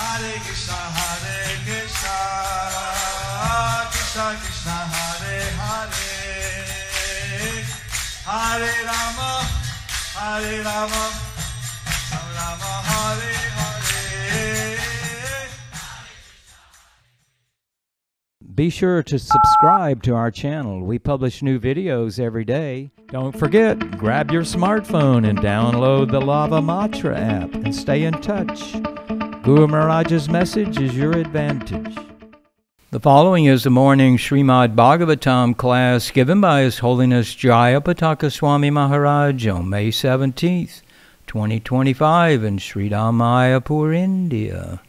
Hare Krishna Krishna Krishna Hare Hare Hare Rama Rama Rama Hare Hare. Be sure to subscribe to our channel. We publish new videos every day. Don't forget, grab your smartphone and download the Lava Matra app and stay in touch. Guru Maharaj's message is your advantage. The following is the morning Srimad Bhagavatam class given by His Holiness Jayapataka Swami Maharaj on May 17th, 2025 in Sri Mayapur, India.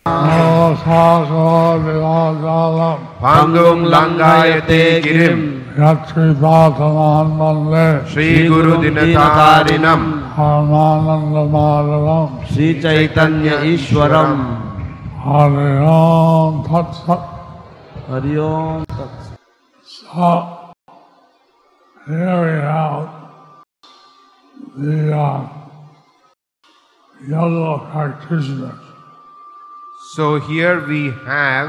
Pangum Langayate Girim Yatri Bhataman Mande Shri Guru Dinatarinam Harmananda Madhavam Shri Chaitanya Ishwaram Hari Om Tat Sat. Hari Om Tat So, here we have the yoga practitioners. So here we have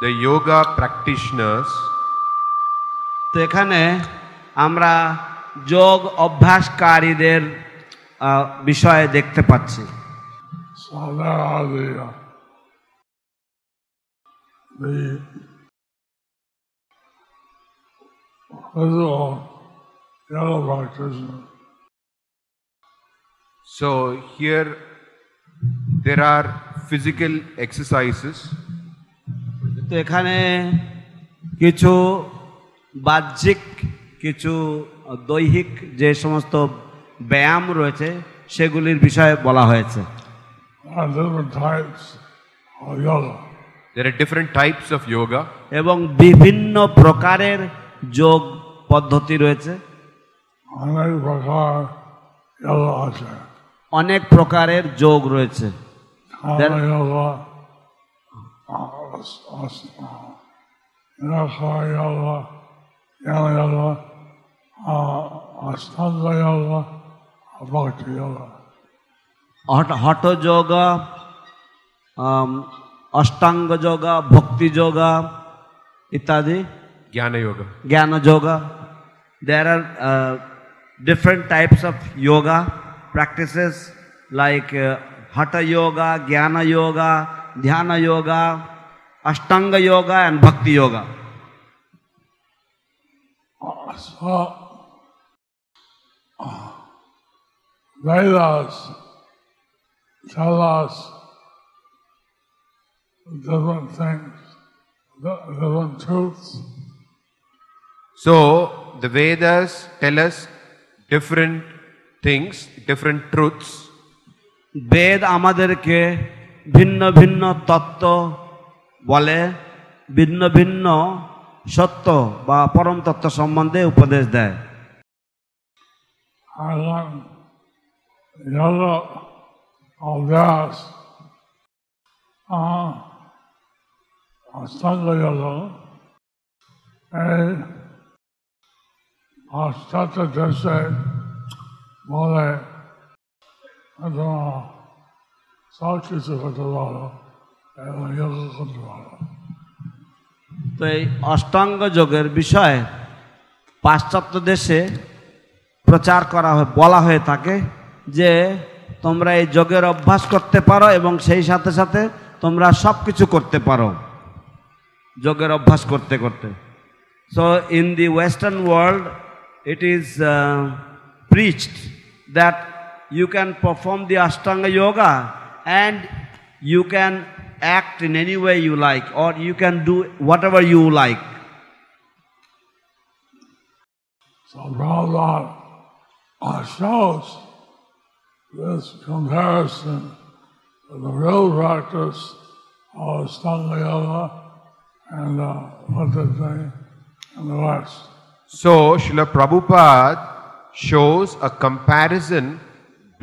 the yoga practitioners. তো এখানে আমরা যোগ অভ্যাসকারীদের বিষয়ে দেখতে পাচ্ছি। So there are the physical yoga practitioners. So here there are physical exercises. তো এখানে কিছু বাহ্যিক কিছু দৈহিক যে সমস্ত ব্যায়াম রয়েছে সেগুলির বিষয়ে বলা হয়েছে। There are different types of yoga. এবং বিভিন্ন প্রকারের যোগ পদ্ধতি রয়েছে। অনেক প্রকারের যোগ রয়েছে। হঠ যোগা, অষ্টাঙ্গ যোগা, ভক্তি যোগা ইত্যাদি। জ্ঞান yoga. There are different types of yoga practices like Hatha yoga, Jnana yoga, Dhyana yoga, Ashtanga yoga and Bhakti yoga. So, Vedas tell us different things, different truths. So the Vedas tell us different things, different truths. বেদ আমাদেরকে ভিন্ন ভিন্ন তত্ত্ব বলে, ভিন্ন ভিন্ন সত্য বা পরম তত্ত্ব সম্বন্ধে উপদেশ দেয়। Yoga Abhyas, Ashtanga yoga, Ashtata Dese বলে সব কিছু করতে পারো এবং যোগা করতে পারো। তো এই অষ্টাঙ্গ যোগের বিষয়ে পাশ্চাত্য দেশে প্রচার করা হয়, বলা হয়ে থাকে যে তোমরা এই যোগের অভ্যাস করতে পারো এবং সেই সাথে সাথে তোমরা সব কিছু করতে পারো যোগের অভ্যাস করতে করতে। So in the western world it is preached that you can perform the Ashtanga yoga and you can act in any way you like, or you can do whatever you like. So Prabhupada shows this comparison of the real practice of Ashtanga yoga and what they say in the West. So Srila Prabhupada shows a comparison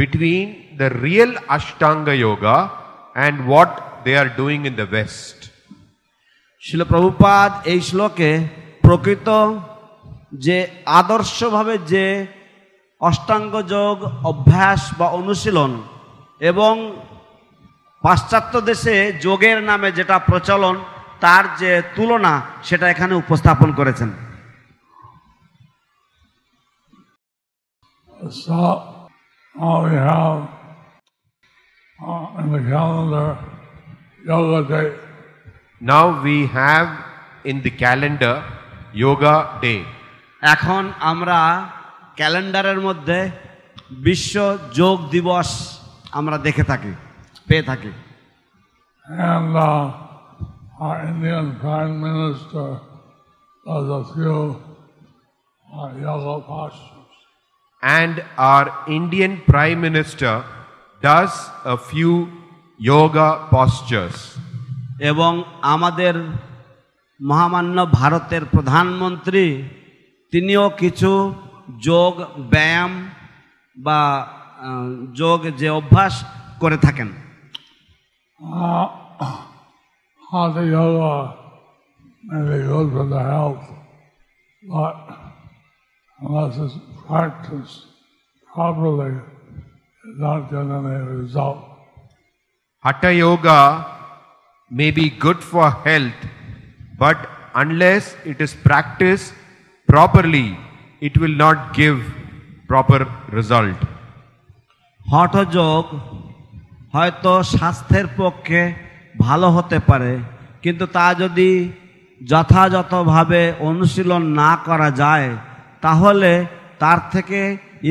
between the real Ashtanga yoga and what they are doing in the West. Srila Prabhupada এই শ্লোকে প্রকৃত যে আদর্শভাবে যে অষ্টাঙ্গ যোগ অভ্যাস বা অনুশীলন এবং পাশ্চাত্য দেশে যোগের নামে যেটা প্রচলন তার যে তুলনা সেটা এখানে উপস্থাপন করেছেন। So we have in the calendar yoga day. Now we have in the calendar Yoga Day. এখন আমরা ক্যালেন্ডারের মধ্যে বিশ্ব যোগ দিবস আমরা দেখে থাকি, পেয়ে থাকি। And our Indian Prime Minister does a few yoga postures. And our Indian Prime Minister does a few yoga postures. এবং আমাদের মহামান্য ভারতের প্রধানমন্ত্রী তিনিও কিছু যোগ ব্যায়াম বা যোগ যে অভ্যাস করে থাকেন। Hatha yoga may be good for the health, but unless it's practiced properly, it's not get any result. Hatha yoga may be good for health, but unless it is practiced properly, it will not give proper result. হঠযোগ হয়তো স্বাস্থ্যের পক্ষে ভালো হতে পারে, কিন্তু তা যদি যথাযথভাবে অনুশীলন না করা যায় তাহলে তার থেকে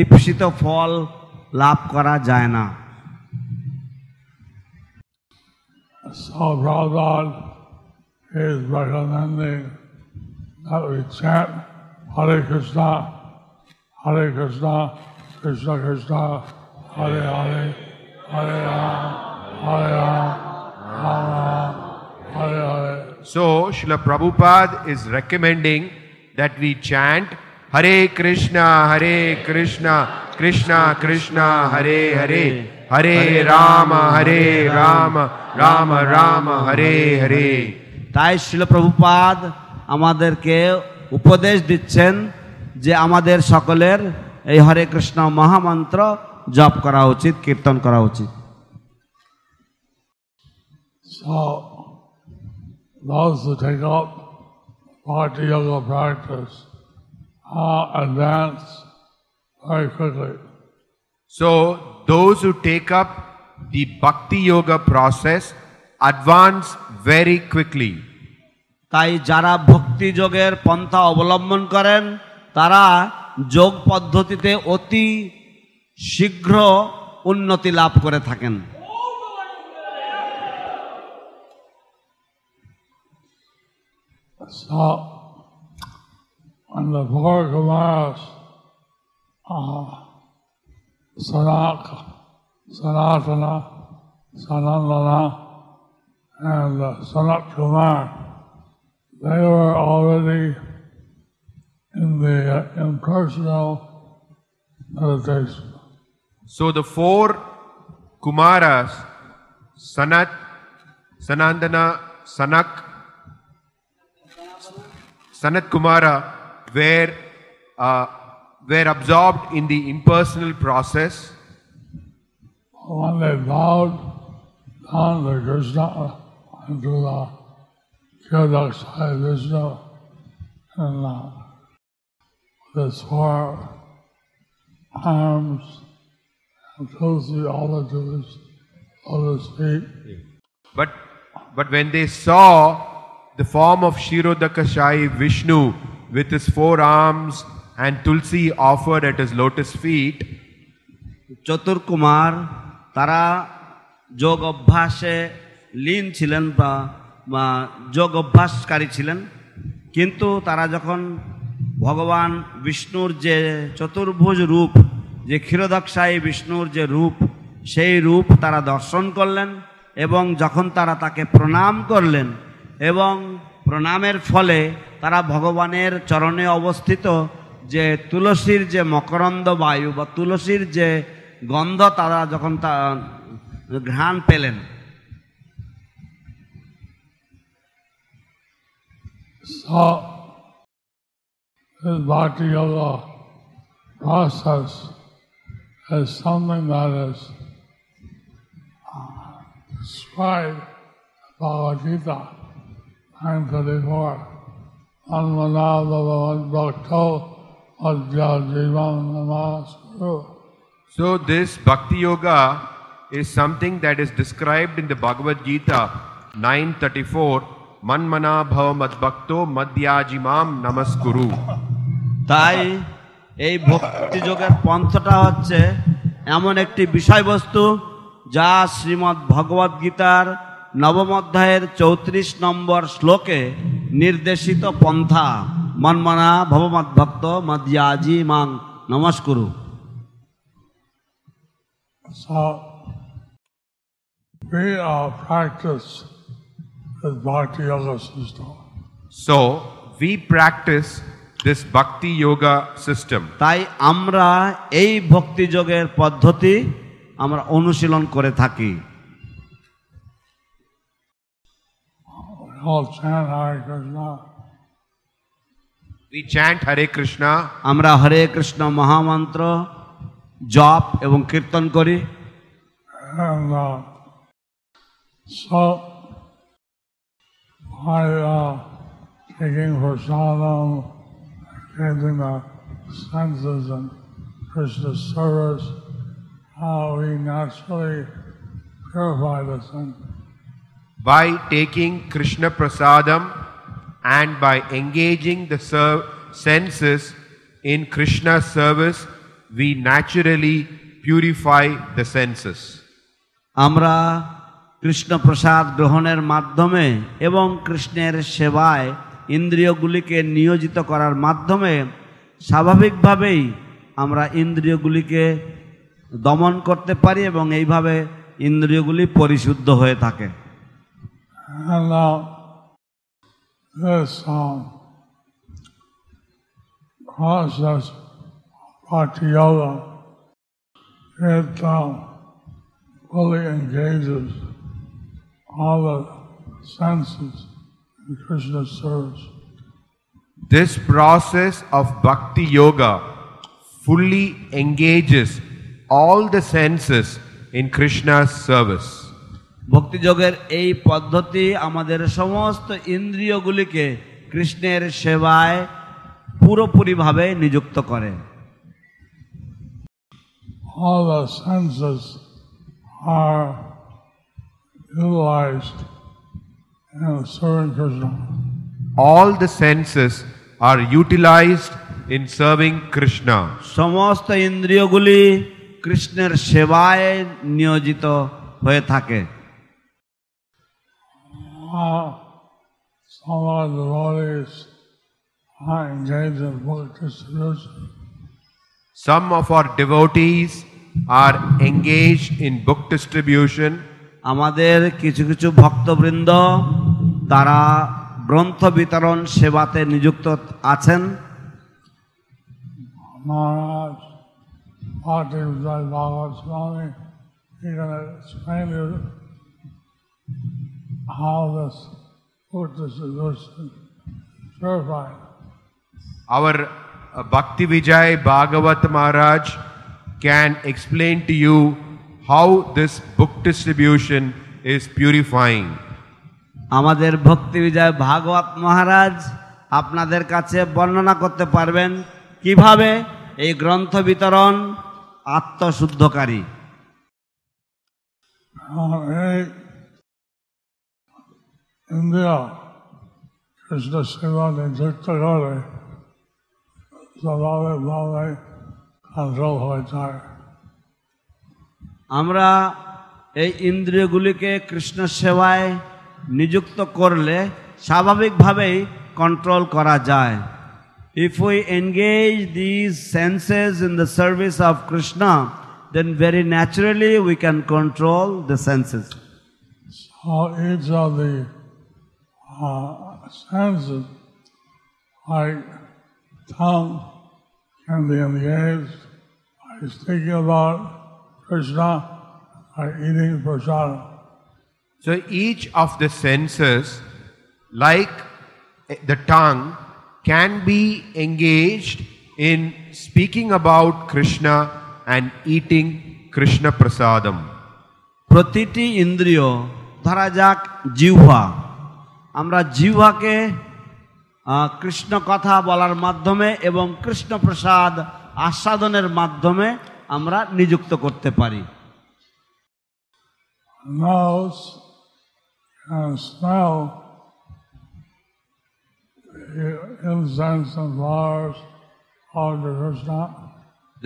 ঈপ্সিত ফল লাভ করা যায় না। So Prabhupada is recommending that we chant Hare Krishna, Krishna Krishna, Hare Hare, Hare Ram, Ram Ram, Hare Hare. So Srila Prabhupada is recommending that we chant Hare Krishna, Krishna Krishna, Hare Hare, Hare Rama, Rama Rama, Hare Hare. তাই শ্রীল প্রভুপাদ আমাদেরকে উপদেশ দিচ্ছেন যে আমাদের সকলের এই হরে কৃষ্ণ মহামন্ত্র জপ করা উচিত, কীর্তন করা উচিত। So those who take up Bhakti Yoga practice advance very quickly. So those who take up the Bhakti Yoga process advance very quickly. তাই যারা ভক্তি যোগের পন্থা অবলম্বন করেন তারা যোগ পদ্ধতিতে অতি শীঘ্র উন্নতি লাভ করে থাকেন। So when the four Kumaras, Sanatana, Sanandana, and Sanat Kumar, they were already in the impersonal meditation. So the four Kumaras, Sanat, Sanandana, Sanat Kumara were absorbed in the impersonal process. When they bowed down to Krishna and to the Kyodaksai Vishnu and his four arms and Tulsi all to his lotus feet. But when they saw the form of Kshirodakashai Vishnu with his four arms and Tulsi offered at his lotus feet, চতুর কুমার তারা যোগ অভ্যাসে লীন ছিলেন বা যোগ অভ্যাসকারী ছিলেন, কিন্তু তারা যখন ভগবান বিষ্ণুর যে চতুর্ভুজ রূপ, যে ক্ষীরোদকশায়ী বিষ্ণুর যে রূপ, সেই রূপ তারা দর্শন করলেন এবং যখন তারা তাকে প্রণাম করলেন এবং প্রণামের ফলে তারা ভগবানের চরণে অবস্থিত যে তুলসীর যে মকরন্দ বায়ু বা তুলসীর যে গন্ধ তারা যখন তা ঘ্রাণ পেলেন, So this Bhakti Yoga process is something that is described Bhagavad Gita 9:34. Anmanadava bhakto adhyajivam namaskuru. So this Bhakti Yoga is something that is described in the Bhagavad Gita 9:34. Manmana bhava madbhakto madhyajimam namaskuru. তাই এই ভক্তি যোগের পন্থটা হচ্ছে এমন একটি বিষয়বস্তু যা শ্রীমদ্ ভগবদ গীতার নবম অধ্যায়ের 34 নম্বর শ্লোকে নির্দেশিত পন্থা। মন্মনা ভবমদ্ভক্ত মদ্যাজি মাং নমস্কুরু। So we practice the Bhakti Yoga system. So we practice this Bhakti Yoga system. তাই আমরা এই ভক্তি যোগের পদ্ধতি আমরা অনুশীলন করে থাকি। We all chant Hare Krishna. We chant Hare Krishna. আমরা হরে কৃষ্ণ মহামন্ত্র জপ এবং কীর্তন করি। And so by taking prasadam, getting the senses and Krishna's service, we naturally purify the sin. By taking Krishna Prasadam and by engaging the senses in Krishna's service, we naturally purify the senses. আমরা কৃষ্ণ প্রসাদ গ্রহণের মাধ্যমে এবং কৃষ্ণের সেবায় ইন্দ্রিয়গুলিকে নিয়োজিত করার মাধ্যমে স্বাভাবিকভাবেই আমরা ইন্দ্রিয়গুলিকে দমন করতে পারি এবং এইভাবে ইন্দ্রিয়গুলি পরিশুদ্ধ হয়ে থাকে। And this process of Bhakti Yoga, it fully engages all the senses in Krishna's service. This process of Bhakti Yoga fully engages all the senses in Krishna's service. ভক্তিযোগের এই পদ্ধতি আমাদের সমস্ত ইন্দ্রিয়গুলিকে কৃষ্ণের সেবায় পুরোপুরিভাবে নিযুক্ত করে। All the senses are utilized in serving Krishna. All the senses are utilized in serving Krishna. সমস্ত ইন্দ্রিয়গুলি কৃষ্ণের সেবায় নিয়োজিত হয়ে থাকে। Some of the devotees are engaged in book distribution. Some of our devotees are engaged in book distribution. আমাদের কিছু কিছু ভক্তবৃন্দ তারা গ্রন্থ বিতরণ সেবাতে নিযুক্ত আছেন। Maharaj, Bhakti Vijay Bhagavad Swami, he can explain to you how this book distribution is purified. Our Bhakti Vijay Bhagavat Maharaj can explain to you how this book distribution is purifying. আমাদের ভক্তি বিজয় ভাগবত মহারাজ আপনাদের কাছে বর্ণনা করতে পারবেন কিভাবে এই গ্রন্থ বিতরণ আত্মশুদ্ধকারী। India, Krishna Seva নিযুক্ত করে স্বাভাবিকভাবে কন্ট্রোল হয়ে যায়। আমরা এই ইন্দ্রিয়গুলিকে কৃষ্ণ সেবায় নিযুক্ত করলে স্বাভাবিকভাবেই কন্ট্রোল করা যায়। If we engage these senses in the service of Krishna, then very naturally we can control the senses. So each of the senses, like tongue, can be engaged by speaking about Krishna, by eating prasadam. So each of the senses, like the tongue, can be engaged in speaking about Krishna and eating Krishna Prasadam. প্রতিটি ইন্দ্রিয়, ধরা যাক জিহ্বা, আমরা জিহ্বাকে কৃষ্ণ কথা বলার মাধ্যমে এবং কৃষ্ণ প্রসাদ আস্বাদনের মাধ্যমে আমরা নিযুক্ত করতে পারি। Nose can smell the incense and flowers of Krishna.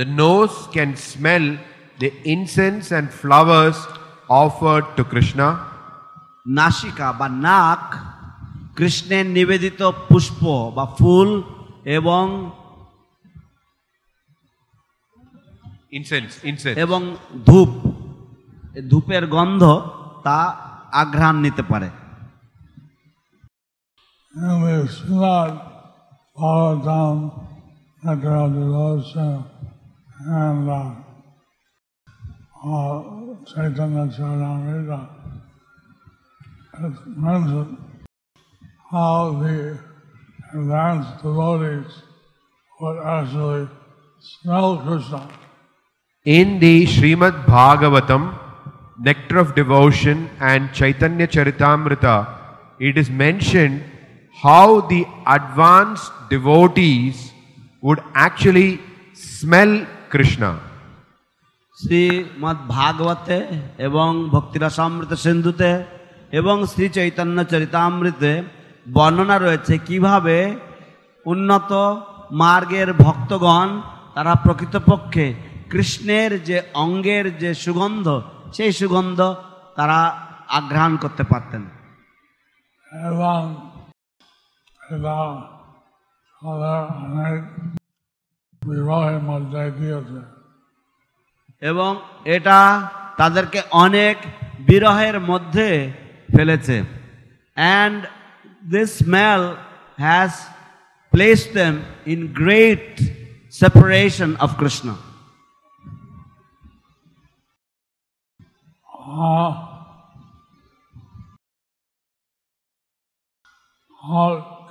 The nose can smell the incense and flowers offered to Krishna. নাসিকা বা নাক কৃষ্ণের নিবেদিত পুষ্প বা ফুল এবং Incense. এবং ধূপ, ধূপের গন্ধ তা আঘ্রাণ নিতে পারে। And we should follow down natural devotion and Chaitanya Charitamrita. It mentioned how the advanced devotees would actually smell Krishna. In the Srimad Bhagavatam, Nectar of Devotion and Chaitanya Charitamrita, it is mentioned how the advanced devotees would actually smell Krishna. Shrimad ভাগবতে এবং ভক্তিরসামৃত সিন্ধুতে এবং শ্রী চৈতন্য চরিতামৃতে বর্ণনা রয়েছে কিভাবে উন্নত মার্গের ভক্তগণ তারা প্রকৃতপক্ষে কৃষ্ণের যে অঙ্গের যে সুগন্ধ সেই সুগন্ধ তারা আঘ্রাণ করতে পারতেন। এবং অনেক বিবাহের মধ্যে দিয়েছে এবং এটা তাদেরকে অনেক বিরহের মধ্যে ফেলেছে। and this smell has placed them in great separation of Krishna.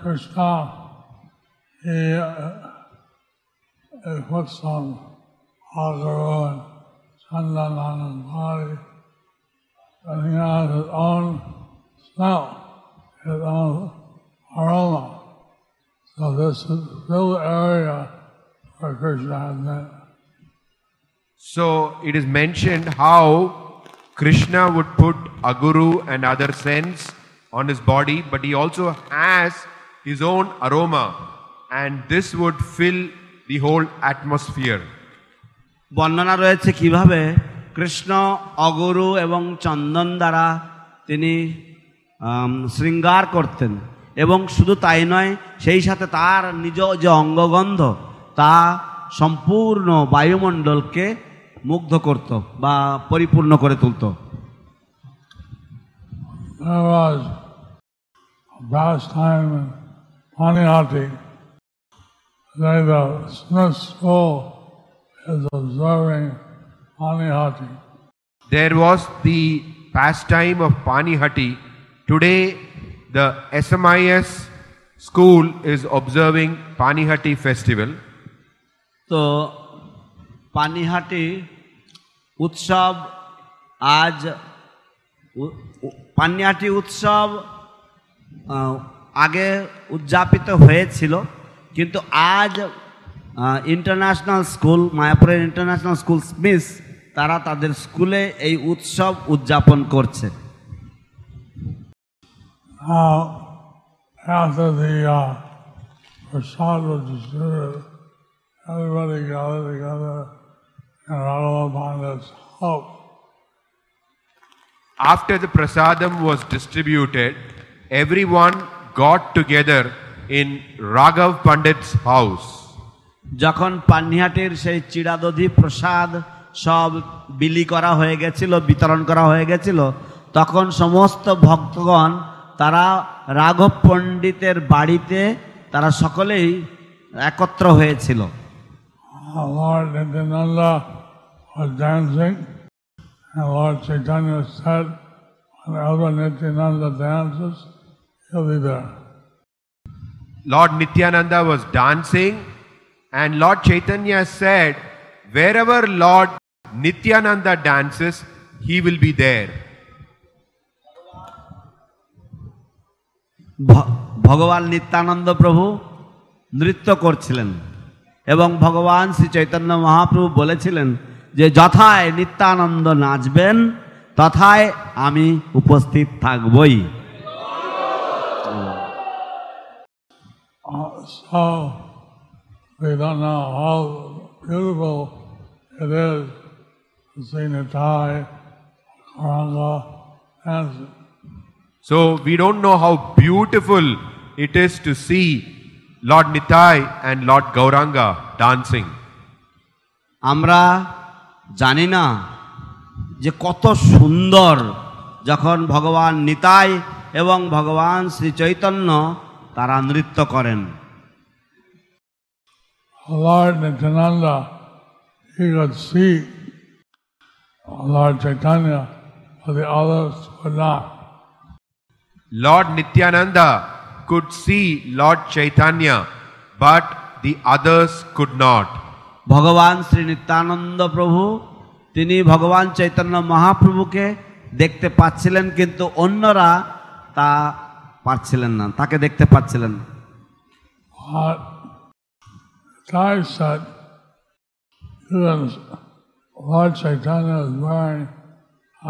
Krishna, he puts some agaro and chandan on his body, and he has his own smell, his own aroma. So this is still the area where Krishna has been. So it is mentioned how Krishna would put aguru and other scents on his body, but he also has his own aroma, and this would fill the whole atmosphere. বর্ণনা রয়েছে কিভাবে কৃষ্ণ অগুরু এবং চন্দন দ্বারা তিনি শৃঙ্গার করতেন এবং শুধু তাই নয় সেই সাথে তার নিজ যে অঙ্গগন্ধ তা সম্পূর্ণ বায়ুমণ্ডলকে মুগ্ধ করত বা পরিপূর্ণ করে তুলত। There was a pastime in Panihati. The Smith School is observing Panihati. There was the pastime of Panihati. Today, the SMIS school is observing Panihati festival. তো পানিহাটি উৎসব আজ পানিহাটি উৎসব আগে উদযাপিত হয়েছিল, কিন্তু আজ ইন্টারন্যাশনাল স্কুল মায়াপুরের ইন্টারন্যাশনাল স্কুল স্মিথ তারা তাদের স্কুলে এই উৎসব উদযাপন করছে। After the prasad was distributed, everybody gathered together in Radha Pandit's house. After the prasadam was distributed, everyone got together in Raghav Pandit's house. যখন পানিহাটির সেই চিড়াদধি প্রসাদ সব বিলি করা হয়ে গেছিল, বিতরণ করা হয়ে গেছিল, তখন সমস্ত ভক্তগণ তারা রাঘব পণ্ডিতের বাড়িতে তারা সকলেই একত্র হয়েছিল। Lord Nityananda was dancing, and Lord Chaitanya said, whenever Nityananda dances, he'll be there. Lord Nityananda was dancing, and Lord Chaitanya said, wherever Lord Nityananda dances, He will be there. ভগবান নিত্যানন্দ প্রভু নৃত্য করছিলেন এবং ভগবান শ্রী চৈতন্য মহাপ্রভু বলেছিলেন যে যথায় নিত্যানন্দ নাচবেন তথায় আমি উপস্থিত থাকবই। So we don't know how beautiful it is to see Nitai Gauranga dancing. So we don't know how beautiful it is to see Lord Nitai and Lord Gauranga dancing. আমরা জানি না যে কত সুন্দর যখন ভগবান নিতাই এবং ভগবান শ্রী চৈতন্য তারা নৃত্য করেন। Lord Nityananda, he could see Lord Chaitanya, but the others could not. Lord Nityananda could see Lord Chaitanya, but the others could not. ভগবান শ্রী নিত্যানন্দ প্রভু তিনি ভগবান চৈতন্য মহাপ্রভুকে দেখতে পাচ্ছিলেন, কিন্তু অন্যরা তা পাচ্ছিলেন না, তাকে দেখতে পাচ্ছিলেন। Nitai said, Lord Chaitanya is wearing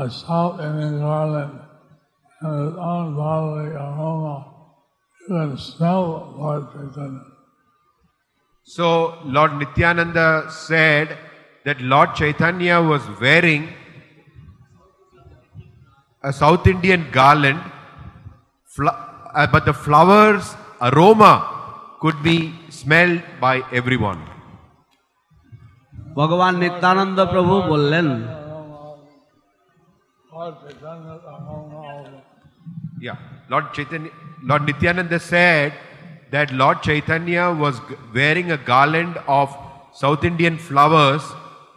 a South Indian garland and his own bodily aroma. You can smell Lord Chaitanya. So Lord Nityananda said that Lord Chaitanya was wearing a South Indian garland, but the flowers' aroma could be smelled by everyone. ভগবান নিত্যানন্দ প্রভু বললেন, yeah, Lord Nityananda said that Lord Chaitanya was wearing a garland of South Indian flowers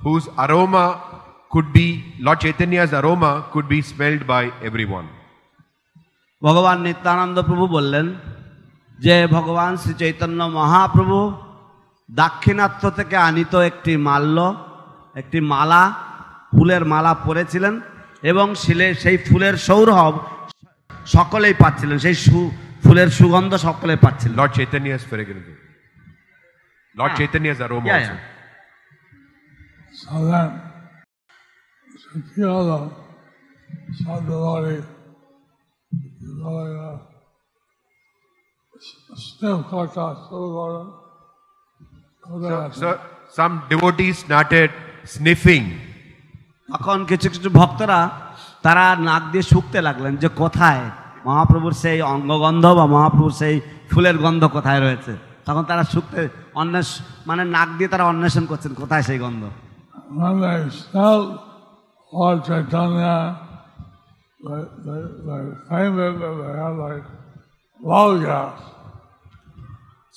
whose aroma could be, Lord Chaitanya's aroma could be smelled by everyone. ভগবান নিত্যানন্দ প্রভু বললেন যে ভগবান শ্রী চৈতন্য মহাপ্রভু দাক্ষিণাত্য থেকে আনিত একটি মালা, ফুলের মালা পরেছিলেন এবং সেই ফুলের সৌরভ সকলেই পাচ্ছিলেন, সেই ফুলের সুগন্ধ সকলে পাচ্ছিলেন। Lord Chaitanya's fragrance, Lord Chaitanya's aroma also. So then, Sakila, Sadhavati, stiff kata, So some devotees started sniffing. তখন কিছু কিছু ভক্তরা তারা নাক দিয়ে শুকতে লাগলেন যে কোথায় মহাপ্রভুর সেই অঙ্গগন্ধ বা মহাপ্রভুর সেই ফুলের গন্ধ কোথায় রয়েছে। তখন তারা শুকতে মানে নাক দিয়ে তারা অন্বেষণ করছেন কোথায় সেই গন্ধ। When they smelled Lord Chaitanya, they fainted and they had like love gas.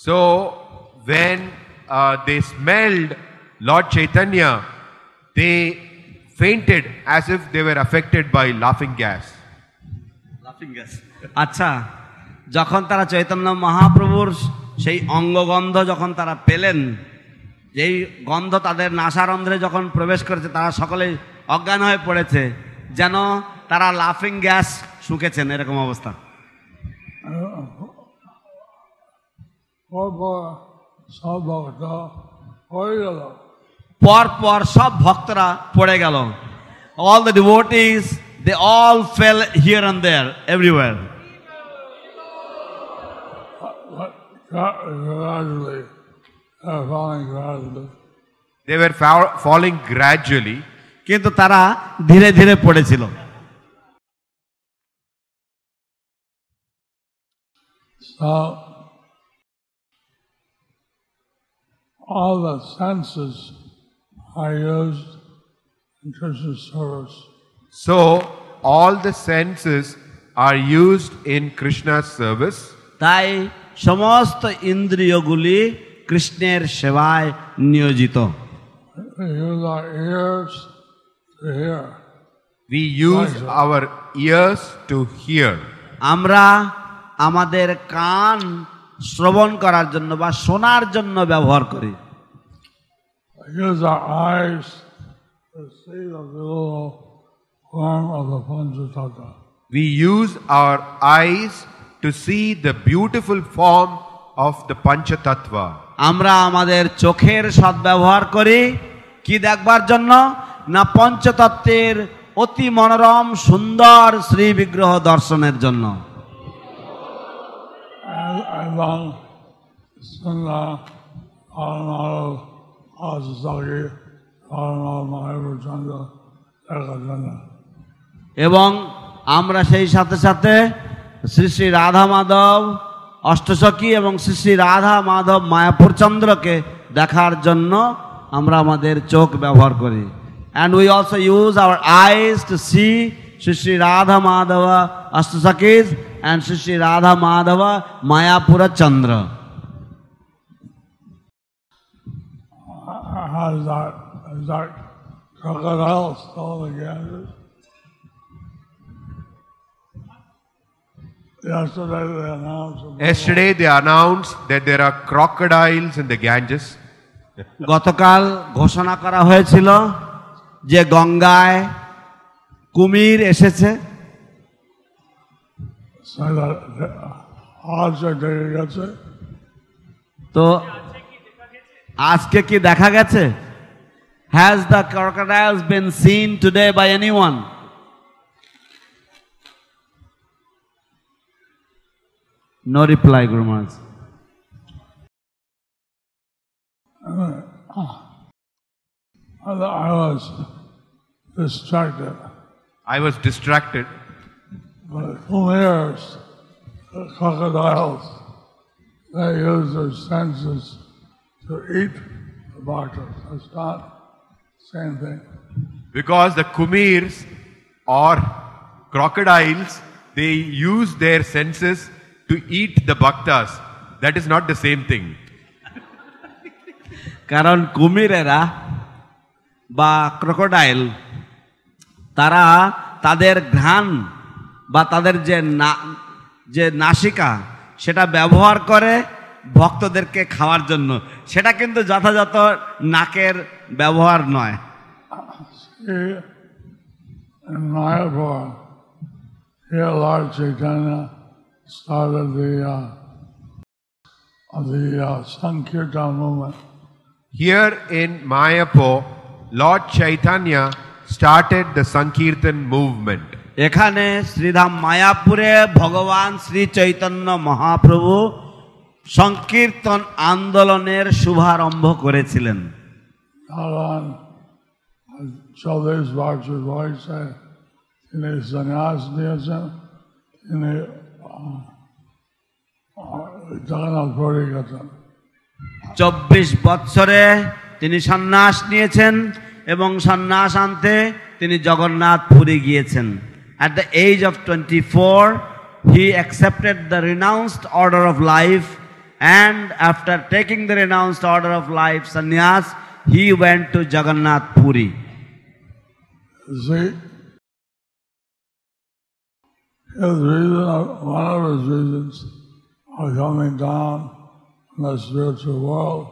So when they smelled Lord Chaitanya, they fainted as if they were affected by laughing gas. আচ্ছা, যখন তারা চৈতন্য মহাপ্রভুর সেই অঙ্গগন্ধ যখন তারা পেলেন, যেই গন্ধ তাদের নাসারন্ধ্রে যখন প্রবেশ করেছে, তারা সকলেই অজ্ঞান হয়ে পড়েছে, যেন তারা লাফিং গ্যাস শুকেছেন, এরকম অবস্থা। পর পর সব ভক্তরা পড়ে গেল। All the devotees, they all fell here and there, everywhere. They were falling gradually. কিন্তু তারা ধীরে ধীরে পড়েছিল। So all the senses are used in Krishna's service. So all the senses are used in Krishna's service. তাই সমস্ত ইন্দ্রিয়গুলি কৃষ্ণের সেবায় নিয়োজিত। We use our ears to hear. We use our ears to hear. আমরা আমাদের কান শ্রবণ করার জন্য বা শোনার জন্য ব্যবহার করি। We use our eyes to see the beautiful form of the Panchatattva. We use our eyes to see the beautiful form of the Panchatattva. আমরা আমাদের চোখের সদ্ব্যবহার করি কি দেখবার জন্য? না পঞ্চতত্ত্বের অতি মনোরম সুন্দর শ্রী বিগ্রহ দর্শনের জন্য। এবং সন্ধ্যা আলমাল আজসাকি আলমাল মায়াপুর চন্দ্র দেখার জন্য। এবং আমরা সেই সাথে সাথে শ্রী শ্রী রাধা মাধব অষ্টসখী এবং শ্রী শ্রী রাধা মাধব মায়াপুর চন্দ্রকে দেখার জন্য আমরা আমাদের চোখ ব্যবহার করি। And we also use our eyes to see Shri Shri Radha Madhava অষ্টসখীজ and Shri Shri Radha Madhava Mayapur Chandra. Has that crocodile still in the Ganges? Yesterday they announced that there are crocodiles in the Ganges. গতকাল ঘোষণা করা হয়েছিল যে গঙ্গায় কুমির এসেছে। তো আজকে কি দেখা গেছে? Has the crocodiles been seen today by anyone? No reply, Guru Maharaj. I was distracted. I was distracted. But kumirs, the crocodiles, they use their senses to eat the bhaktas. It's not the same thing. Because the kumirs or crocodiles, they use their senses to eat the bhaktas. That is not the same thing. কারণ কুমিরেরা বা crocodile তারা তাদের ঘ্রাণ বা তাদের যে নাসিকা সেটা ব্যবহার করে ভক্তদেরকে খাওয়ার জন্য, সেটা কিন্তু যথাযথ নাকের ব্যবহার নয়। In Mayapur, here Lord Chaitanya started the Sankirtan movement. Here in Mayapur, Lord Chaitanya started the Sankirtan movement. এখানে শ্রীধাম মায়াপুরে ভগবান শ্রী চৈতন্য মহাপ্রভু সংকীর্তন আন্দোলনের শুভারম্ভ করেছিলেন। চৌধুরী বাক্সের বয়সে তিনি সন্ন্যাস নিয়েছেন, তিনি জগন্নাথপুরী গেছেন। 24 বৎসরে তিনি সন্ন্যাস নিয়েছেন এবং সন্ন্যাস আনতে তিনি জগন্নাথপুরী গিয়েছেন। At the age of 24, he accepted the renounced order of life, and after taking the renounced order of life, sannyas, he went to Jagannath Puri. See, his reason, one of his reasons of coming down in the spiritual world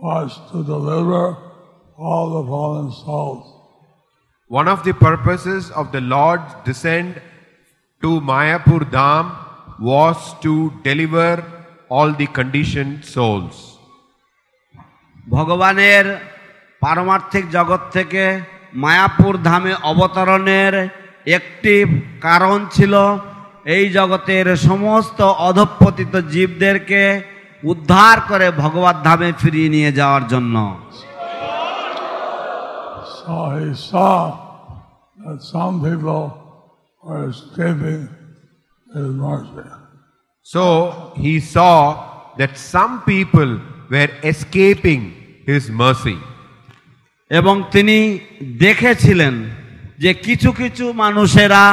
was to deliver all the fallen souls. One of the purposes of the Lord's descent to Mayapur Dham was to deliver all the conditioned souls. ভগবানের পারমার্থিক জগৎ থেকে মায়াপুর ধামে অবতরণের একটি কারণ ছিল এই জগতের সমস্ত অধঃপতিত জীবদেরকে উদ্ধার করে ভগবত ধামে ফিরিয়ে নিয়ে যাওয়ার জন্য। So he saw that some people were escaping his mercy. So he saw that some people were escaping his mercy. এবং তিনি দেখেছিলেন যে কিছু কিছু মানুষেরা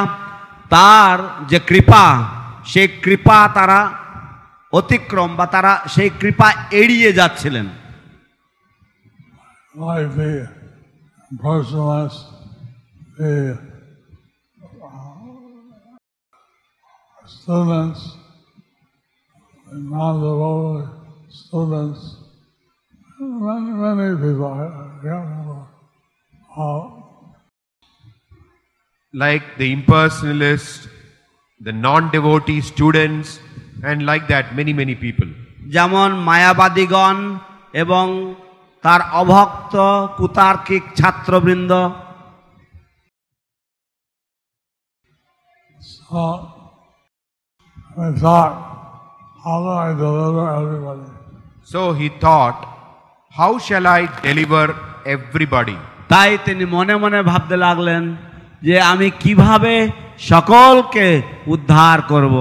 তার যে কৃপা, সেই কৃপা তারা অতিক্রম বা তারা সেই কৃপা এড়িয়ে যাচ্ছিলেন। Like the personalist, the students, the non-devoted students, many people, I can't remember. like the impersonalists, the non-devotee students, and like that many people. যেমন মায়াবাদীগণ এবং তার অভক্ত কুতার্কিক ছাত্রবৃন্দ। So I thought, how do I deliver everybody? So he thought, how shall I deliver everybody? তাই তিনি মনে মনে ভাবতে লাগলেন যে আমি কিভাবে সকলকে উদ্ধার করব।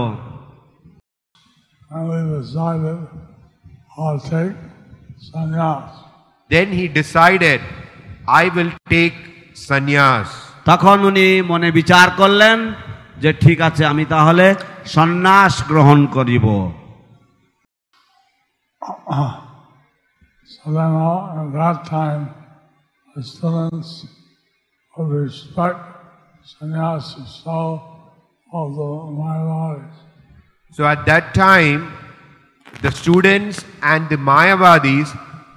And we decided I'll take sannyas. Then he decided, I will take sannyas. তখন উনি মনে বিচার করলেন যে ঠিক আছে আমি তাহলে সন্ন্যাস গ্রহণ করিব। So then at that time the students would respect sannyasis so of the Mayavadis. So at that time, the students and the Mayavadis,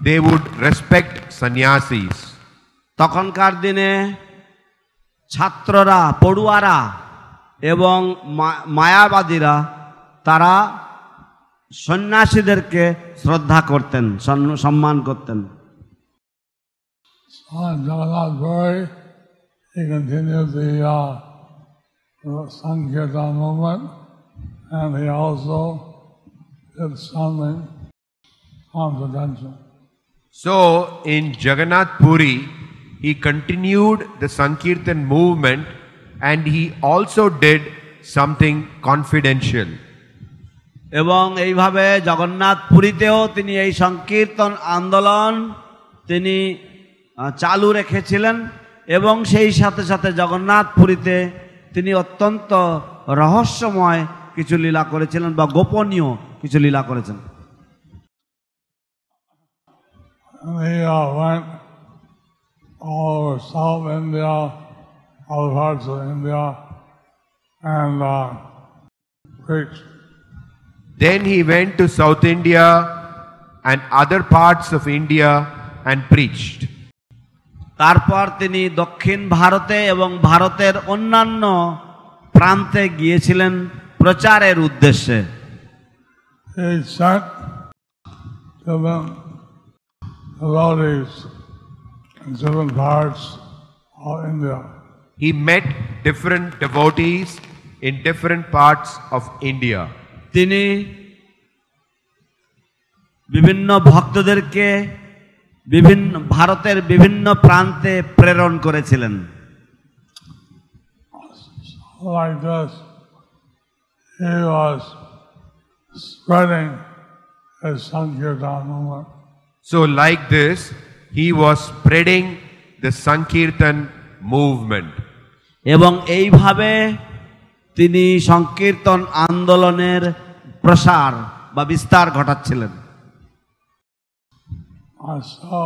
they would respect sannyasis. তখনকার দিনে ছাত্ররা, পড়ুয়ারা এবং মায়াবাদীরা তারা সন্ন্যাসীদেরকে শ্রদ্ধা করতেন, সম্মান করতেন। Jagannath Puri, he continued the Sankirtan movement, and he also did something confidential. So in Jagannath Puri, he continued the Sankirtan movement and he also did something confidential. এবং এইভাবে জগন্নাথ পুরীতেও তিনি এই সংকীর্তন আন্দোলন তিনি চালু রেখেছিলেন এবং সেই সাথে সাথে জগন্নাথ পুরীতে তিনি অত্যন্ত রহস্যময় কিছু লীলা করেছিলেন বা গোপনীয় কিছু লীলা করেছেন। He went all over South India, all parts of India, and preached. Then he went to South India and other parts of India and preached. তারপর তিনি দক্ষিণ ভারতে এবং ভারতের অন্যান্য প্রান্তে গিয়েছিলেন প্রচারের উদ্দেশ্যে। He sent different devotees in different parts of India. He met different devotees in different parts of India. তিনি বিভিন্ন ভক্তদেরকে বিভিন্ন ভারতের বিভিন্ন প্রান্তে প্রেরণ করেছিলেন। Like this, he was spreading his Sankirtan movement. So like this, he was spreading the Sankirtan movement. এবং এইভাবে তিনি সংকীর্তন আন্দোলনের প্রসার বা বিস্তার ঘটাচ্ছিলেন। So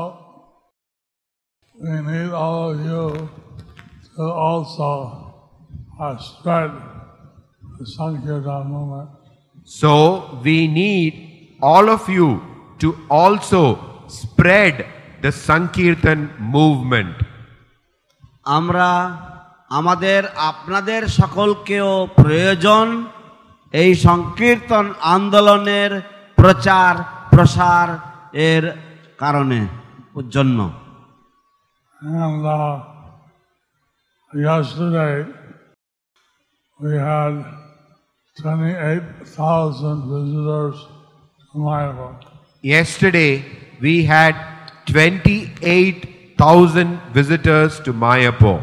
we need all of you to also spread the Sankirtan movement. So we need all of you to also spread the Sankirtan movement. আমরা আমাদের আপনাদের সকলকেও প্রয়োজন এই সংকীর্তন আন্দোলনের প্রচার প্রসার এর কারণে জন্য। And yesterday we had 28,000 visitors to Mayapur. Yesterday we had 28,000 visitors to Mayapur.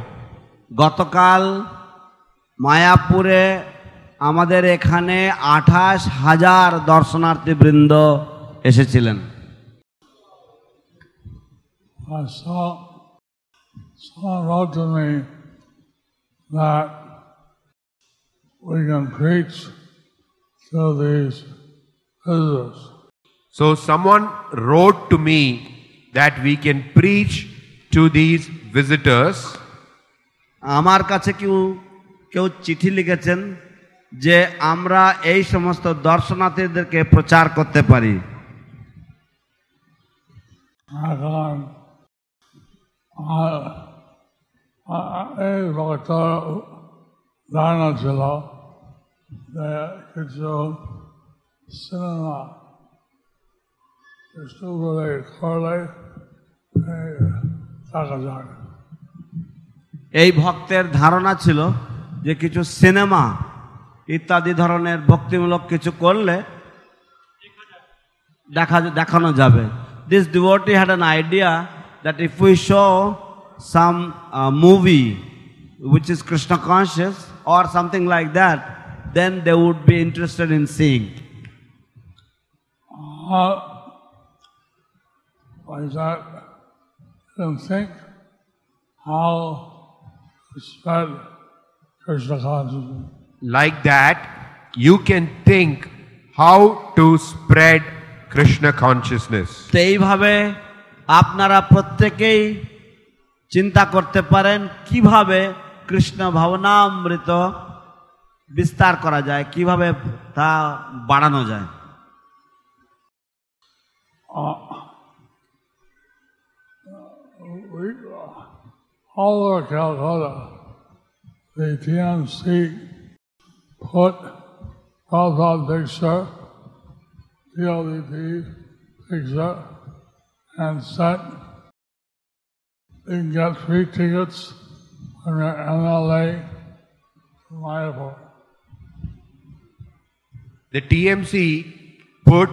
গতকাল মায়াপুরে আমাদের এখানে 28,000 দর্শনার্থী বৃন্দ এসেছিলেন। Someone wrote to me that we can preach to these visitors. So someone wrote to me that we can preach to these visitors. আমার কাছে কেউ চিঠি লিখেছেন যে আমরা এই সমস্ত দর্শনার্থীদেরকে প্রচার করতে পারি। এই ভক্ত ধারণা ছিল যে কিছু সিনেমা একটু করে করলে টাকা যায়। এই ভক্তের ধারণা ছিল যে কিছু সিনেমা ইত্যাদি ধরনের ভক্তিমূলক কিছু করলে দেখানো যাবে। This devotee had an idea that if we show some movie which is Krishna conscious or something like that, then they would be interested in seeing. Like that, you think how to spread Krishna consciousness. Like that, you can think how to spread Krishna consciousness. তো এইভাবে আপনারা প্রত্যেকেই চিন্তা করতে পারেন কিভাবে কৃষ্ণ ভাবনামৃত বিস্তার করা যায়, কিভাবে তা বাড়ানো যায়। All over Calcutta, the TMC put Prabhupada picture, TLDP picture, and said you can get free tickets from your MLA to Mayapur. The TMC put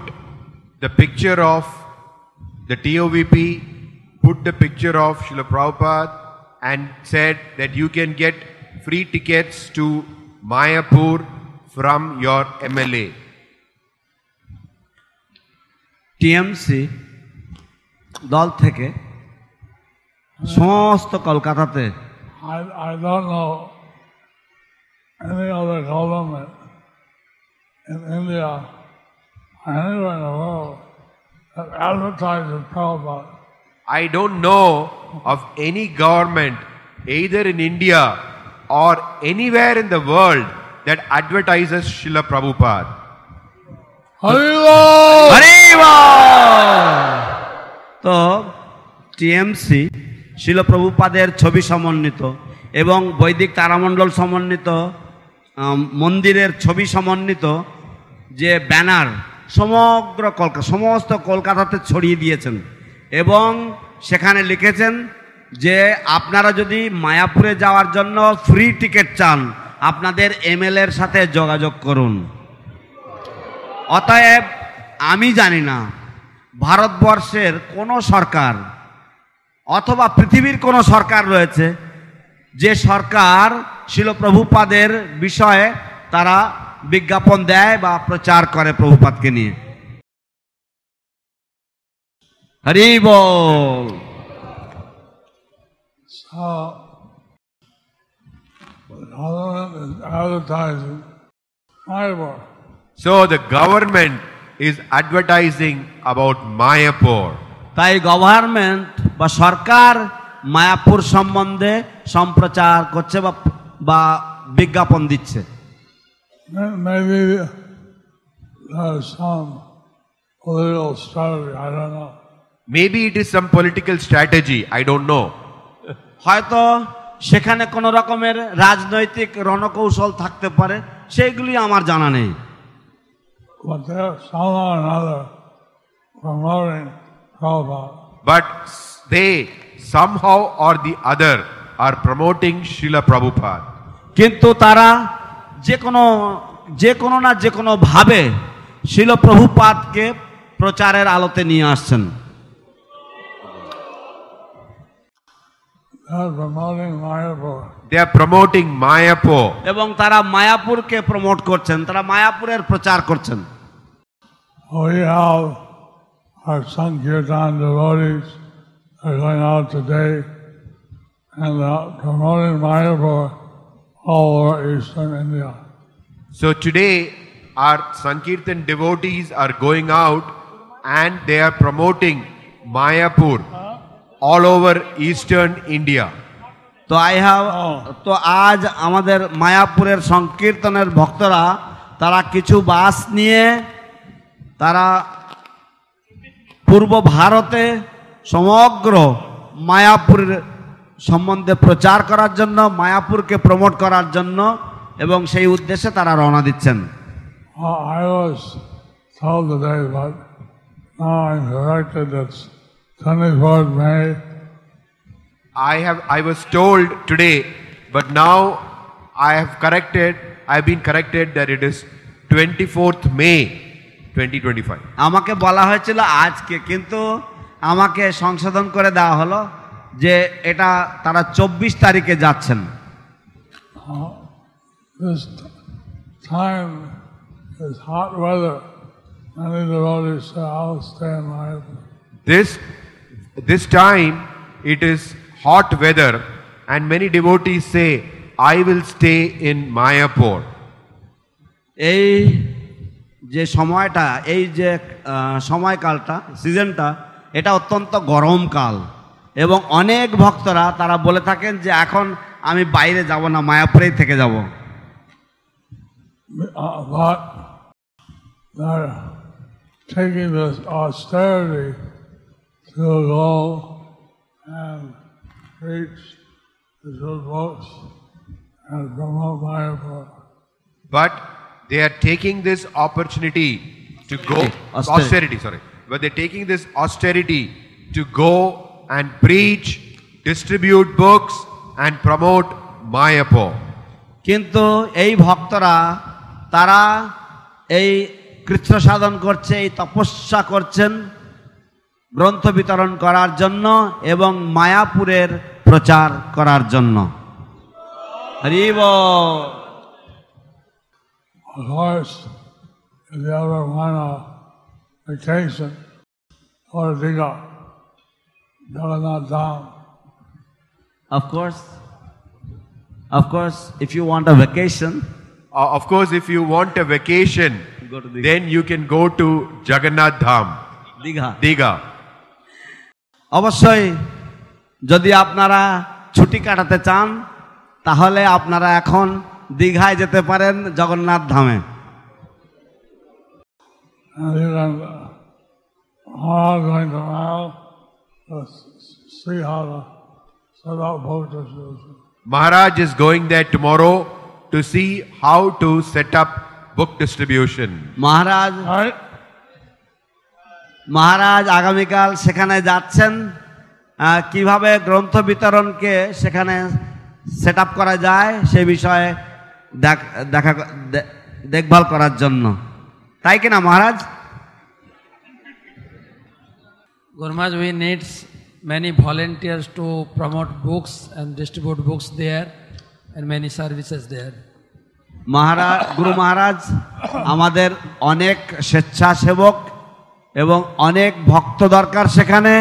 the picture of the TOVP, put the picture of Srila Prabhupada and said that you can get free tickets to Mayapur from your MLA. TMC দল থেকে সমস্ত কলকাতাতে I don't know any other government in India or anywhere in the world that advertises Prabhupada. I don't know of any government, either in India or anywhere in the world, that advertises Srila Prabhupada. তো TMC শিল প্রভুপাদের ছবি সমন্বিত এবং বৈদিক তারামণ্ডল সমন্বিত মন্দিরের ছবি সমন্বিত যে ব্যানার সমস্ত কলকাতাতে ছড়িয়ে দিয়েছেন এবং সেখানে লিখেছেন যে আপনারা যদি মায়াপুরে যাওয়ার জন্য ফ্রি টিকিট চান আপনাদের এমএলএর সাথে যোগাযোগ করুন। অতএব আমি জানি না ভারতবর্ষের কোনো সরকার অথবা পৃথিবীর কোনো সরকার রয়েছে যে সরকার শিল প্রভুপাদের বিষয়ে তারা বিজ্ঞাপন দেয় বা প্রচার করে প্রভুপাদকে নিয়ে। হরি বল। So the government is advertising about Mayapur. তাই গভর্নমেন্ট বা সরকার মায়াপুর সম্বন্ধে সম্প্রচার করছে বা বিজ্ঞাপন দিচ্ছে। Maybe some political strategy, I don't know. Maybe it is some political strategy, I don't know. হয়তো সেখানে কোনো রকমের রাজনৈতিক রণকৌশল থাকতে পারে, সেইগুলি আমার জানা নেই। But there's somehow or another promoting Prabhupada. But they somehow or the other are promoting Srila Prabhupada. কিন্তু তারা যে কোনো ভাবে শিল প্রভুপাদকে প্রচারের আলোতে নিয়ে আসছেন। They are promoting Mayapur. এবং তারা মায়াপুরকে প্রমোট করছেন, তারা মায়াপুরের প্রচার করছেন। We have our Sankirtan devotees are going out today and promoting Mayapur all over eastern India. So today our Sankirtan devotees are going out and they are promoting Mayapur all over eastern India. তো আজ আমাদের মায়াপুরের সংকীর্তনের ভক্তরা তারা কিছু বাস নিয়ে তারা পূর্ব ভারতে সমগ্র মায়াপুরের সম্বন্ধে প্রচার করার জন্য, মায়াপুরকে প্রমোট করার জন্য এবং সেই উদ্দেশ্যে তারা রওনা দিচ্ছেন। I was told today, but now I'm corrected. It's 24th May. I was told today, but now I've been corrected that it is 24th May 2025. আমাকে বলা হয়েছিল আজকে, কিন্তু আমাকে সংশোধন করে দেওয়া হলো যে এটা তারা 24 তারিখে যাচ্ছেন। This time is hot weather. Many devotees say, I'll stay in Mayapur. This time it is hot weather, and many devotees say, I will stay in Mayapur. এই যে সময়টা, এই যে সময়কালটা, সিজনটা, এটা অত্যন্ত গরমকাল এবং অনেক ভক্তরা তারা বলে থাকেন যে এখন আমি বাইরে যাব না, মায়াপুরেই থেকে যাব। But they're taking this austerity to go and preach the good books and promote Mayapur. But they are taking this opportunity to go austerity. But they're taking this austerity to go and preach, distribute books and promote Mayapur. কিন্তু এই ভক্তরা তারা এই কৃচ্ছ সাধন করছে, এই তপস্যা করছেন গ্রন্থ বিতরণ করার জন্য এবং মায়াপুরের প্রচার করার জন্য। হরি বল। Of course, if you ever want a vacation, go to Diga, Jagannath Dham. Of course, if you want a vacation, Of course, if you want a vacation, go to Digha. then you can go to Jagannath Dham, Digha. অবশ্যই যদি আপনারা ছুটি কাটাতে চান তাহলে আপনারা এখন দীঘায় যেতে পারেন, জগন্নাথ ধামে। And you can all going to now to see how to set up boat distribution. Maharaj is going there tomorrow to see how to set up book distribution. মহারাজ আগামীকাল সেখানে যাচ্ছেন কিভাবে গ্রন্থ বিতরণকে সেখানে সেট আপ করা যায় সে বিষয়ে দেখভাল করার জন্য, তাই কিনা মহারাজ? Guru Maharaj, we need many volunteers to promote books and distribute books there and many services there. গুরু মহারাজ, আমাদের অনেক স্বেচ্ছাসেবক এবং অনেক ভক্ত দরকার সেখানে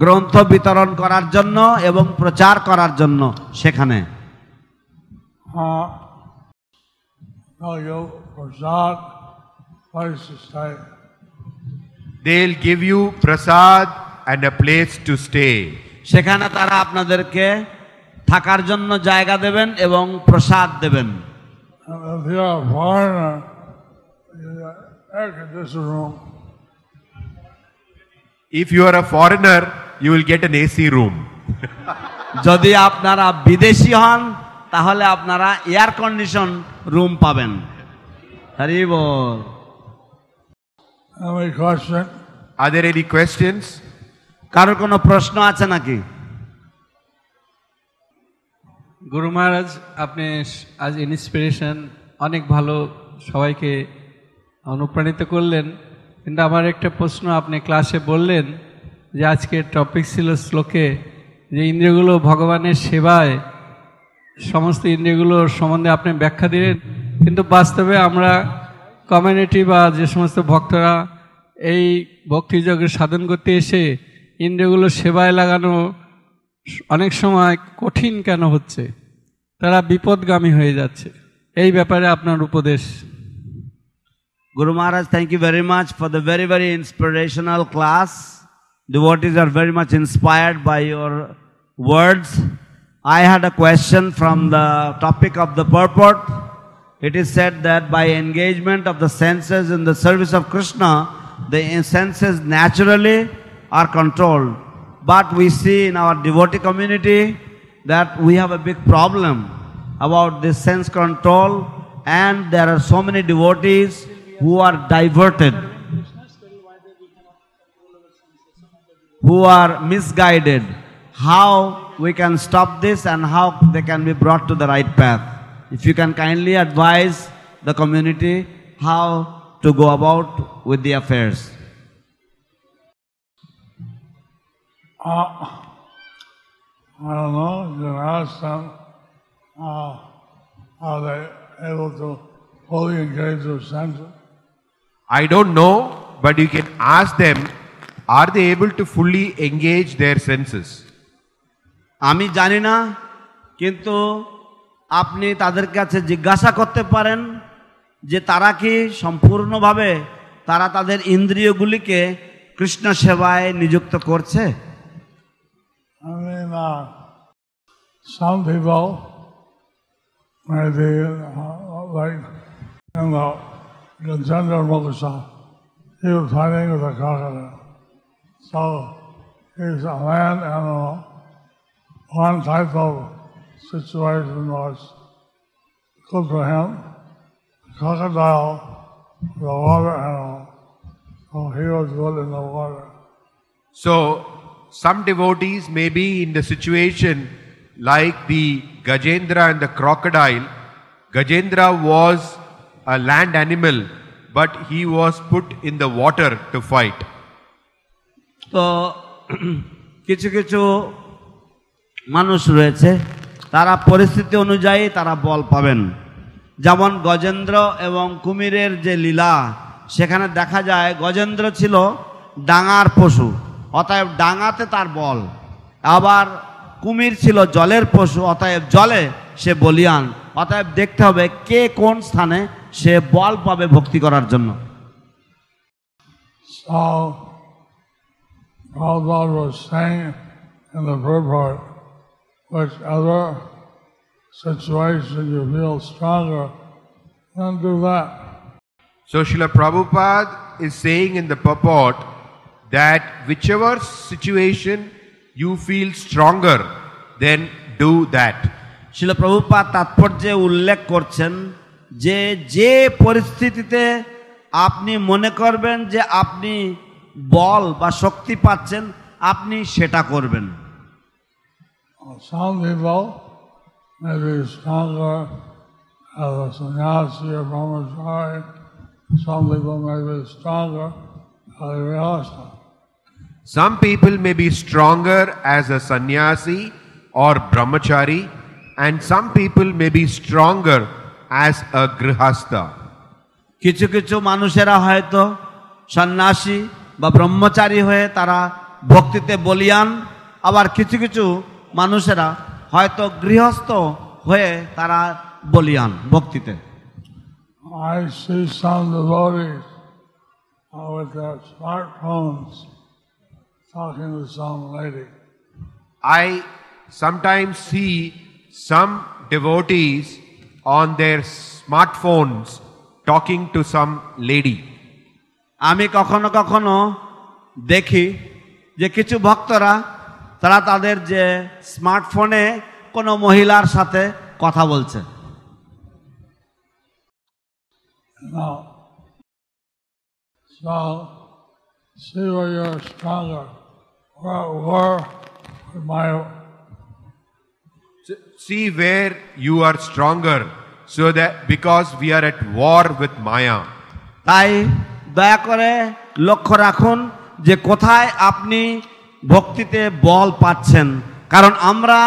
গ্রন্থ বিতরণ করার জন্য এবং প্রচার করার জন্য সেখানে। They'll give you prasad and a place to stay. সেখানে তারা আপনাদেরকে থাকার জন্য জায়গা দেবেন এবং প্রসাদ দেবেন। If you are a foreigner, you will get an AC room. যদি আপনারা বিদেশি হন তাহলে আপনারা এয়ার কন্ডিশন রুম পাবেন। হরি বল। Are there any questions? কারোর কোনো প্রশ্ন আছে নাকি? গুরু মহারাজ, আপনি আজ ইন্সপিরেশন অনেক ভালো, সবাইকে অনুপ্রাণিত করলেন, কিন্তু আমার একটা প্রশ্ন, আপনি ক্লাসে বললেন যে আজকের টপিক ছিল শ্লোকে যে ইন্দ্রিয়গুলো ভগবানের সেবায়, সমস্ত ইন্দ্রিয়গুলোর সম্বন্ধে আপনি ব্যাখ্যা দিলেন, কিন্তু বাস্তবে আমরা কমিউনিটি বা যে সমস্ত ভক্তরা এই ভক্তিযোগের সাধন করতে এসে ইন্দ্রিয়গুলো সেবায় লাগানো অনেক সময় কঠিন কেন হচ্ছে, তারা বিপদগামী হয়ে যাচ্ছে, এই ব্যাপারে আপনার উপদেশ। Guru Maharaj, thank you very much for the very, very inspirational class. Devotees are very much inspired by your words. I had a question from the topic of the purport. It is said that by engagement of the senses in the service of Krishna, the senses naturally are controlled. But we see in our devotee community that we have a big problem. about this sense control, and there are so many devotees who are diverted, who are misguided. How we can stop this and how they can be brought to the right path? If you can kindly advise the community how to go about with the affairs. I don't know. You can ask them are they able to fully engage their senses? I don't know, but you can ask them, are they able to fully engage their senses? আমি জানি না, কিন্তু আপনি তাদের কাছে জিজ্ঞাসা করতে পারেন যে তারা কি সম্পূর্ণভাবে তারা তাদের ইন্দ্রিয়গুলিকে কৃষ্ণ সেবায় নিযুক্ত করছে। I mean, some people maybe like in the Gajendra Moksha, he was fighting with a crocodile. So he's a land animal. One type of situation was good for him. Crocodile, the water animal. So he was good in the water. So, some devotees may be in the situation like the Gajendra and the crocodile. Gajendra was a land animal, but he was put in the water to fight. তো কিছু কিছু মানুষ রয়েছে, তারা পরিস্থিতি অনুযায়ী তারা বল পাবেন। যেমন গজেন্দ্র এবং কুমিরের যে লীলা, সেখানে দেখা যায় গজেন্দ্র ছিল ডাঙার পশু, অতএব ডাঙাতে তার বল। আবার কুমির ছিল জলের পশু, অতএব জলে সে বলিয়ান। অতএব দেখতে হবে কে কোন স্থানে সে বল পাবে ভক্তি করার জন্য। So, Prabhupada was saying in the purport, whichever situation you feel stronger, then do that. So Srila Prabhupada is saying in the purport that whichever situation you feel stronger, then do that. শিল প্রভুপাদ তাৎপর্যে উল্লেখ করছেন যে যে পরিস্থিতিতে আপনি মনে করবেন যে আপনি বল বা শক্তি পাচ্ছেন, আপনি সেটা করবেন। Some people may be stronger as a sannyasi or brahmachari. Some people may be stronger as a grihastha. Some people may be stronger as a sannyasi or brahmachari, and some people may be stronger as a grihastha. কিছু কিছু মানুষেরা হয়তো সন্ন্যাসী বা ব্রহ্মচারী হয়ে তারা ভক্তিতে বলিয়ান, আবার কিছু কিছু মানুষেরা হয়তো গৃহস্থ হয়ে তারা বলিয়ান ভক্তিতে। I see some devotees with their smartphones talking to some lady. I sometimes see some devotees on their smartphones talking to some lady. আমি কখনো কখনো দেখি যে কিছু ভক্তরা তারা তাদের যে স্মার্টফোনে কোনো মহিলার সাথে কথা বলছে। Now, so see where you're stronger. Where my See where you are stronger, so that because we are at war with Maya. তাই দয়া করে লক্ষ্য রাখুন যে কোথায় আপনি ভক্তিতে বল পাচ্ছেন, কারণ আমরা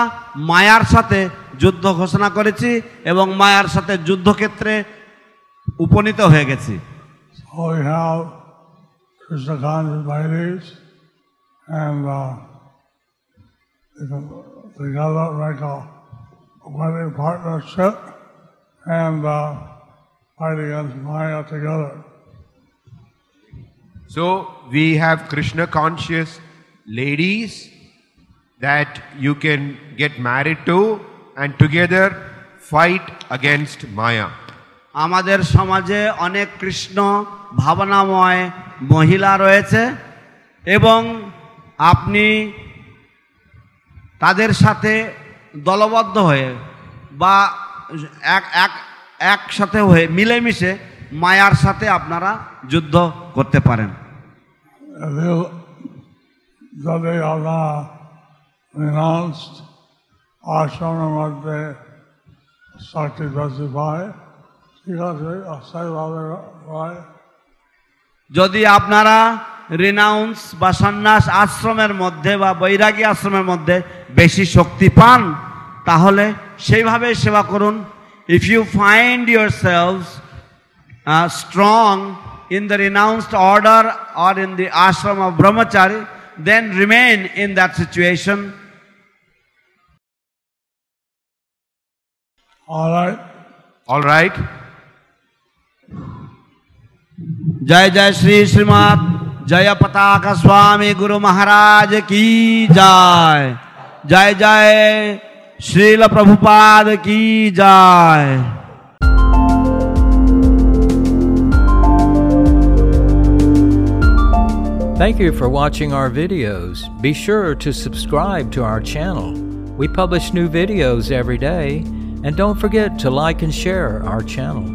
মায়ার সাথে যুদ্ধ ঘোষণা করেছি এবং মায়ার সাথে যুদ্ধক্ষেত্রে উপনীত হয়ে গেছি। So we have Krishna conscious ladies and together make a wedding partnership and fight against Maya together. So we have Krishna conscious ladies that you can get married to and together fight against Maya. আমাদের সমাজে অনেক কৃষ্ণ ভাবনাময় মহিলা রয়েছে এবং আপনি তাদের সাথে দলবদ্ধ হয়ে বা একসাথে হয়ে মিলেমিশে মায়ার সাথে আপনারা যুদ্ধ করতে পারেন। যদি আপনারা রিনাউন্সড আশ্রমের মধ্যে শক্তি বেশি পায়, ঠিক আছে, সেইভাবে হয়। যদি আপনারা রিনাউন্স বা সন্ন্যাস আশ্রমের মধ্যে বা বৈরাগী আশ্রমের মধ্যে বেশি শক্তি পান, তাহলে সেইভাবে সেবা করুন। If you find yourselves strong in the renounced order or in the ashram of brahmachari, then remain in that situation. All right. जय जय श्री श्रीमद जय पताका स्वामी गुरु महाराज की जय। जय जय श्रील प्रभुपाद की जय। Thank you for watching our videos. Be sure to subscribe to our channel. We publish new videos every day, and don't forget to like and share our channel.